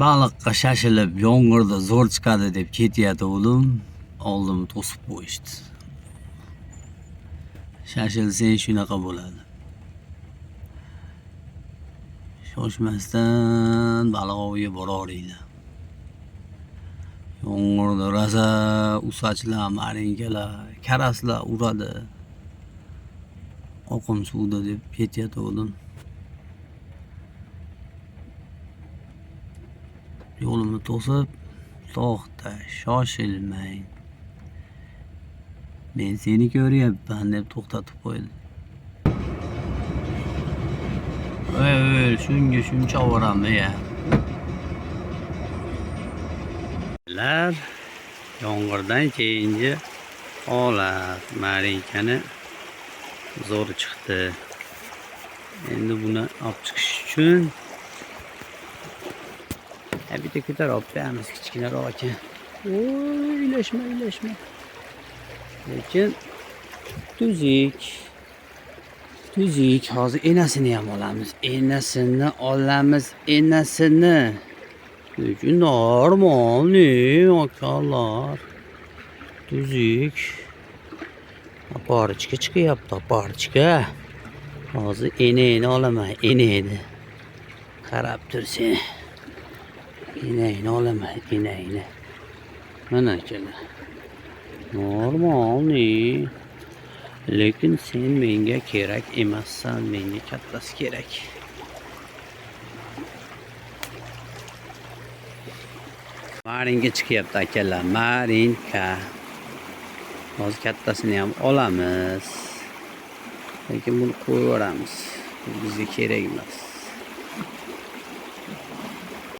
Baliqqa shashilib yomg'irda zo'r chiqadi deb ketayotgandim, oldimni to'sib qo'yishdi. Shashilsang shunaqa bo'ladi. Shoshmasdan baliq oviga boraveringlar. Yomg'irda rosa usachilar, marinkalar, karaslar uradi. Oqim suvda deb ketayotgandim. Yo'limni to'sib, to'xta, shoshilmang. Men seni ko'ryapman deb to'xtatib qo'ydi. Shunga shuncha ovoramni ya. Yomg'irdan keyingi holat, marinkani zo'r chiqdi. Endi buni olib chiqish uchun bitta ko'tar olib qo'yamiz, kichkinaroq ekan. Ilashma. Lekin tuzik. Hozir enasini ham olamiz. Enasini. Lekin normal, akalar. Tuzik. Aparchga chiqyapti, aparchga. Hozir enayni olaman, enayni. Qarab tursin. Enayni olaman, enayni. Mana akalar. Normal. Lekin sen menga kerak emassan, menga kattasi kerak. Marinka chiqyapti akalar, marinka. Hozir kattasini ham olamiz. Lekin buni qo'yib yuboramiz. Bu bizga kerak emas.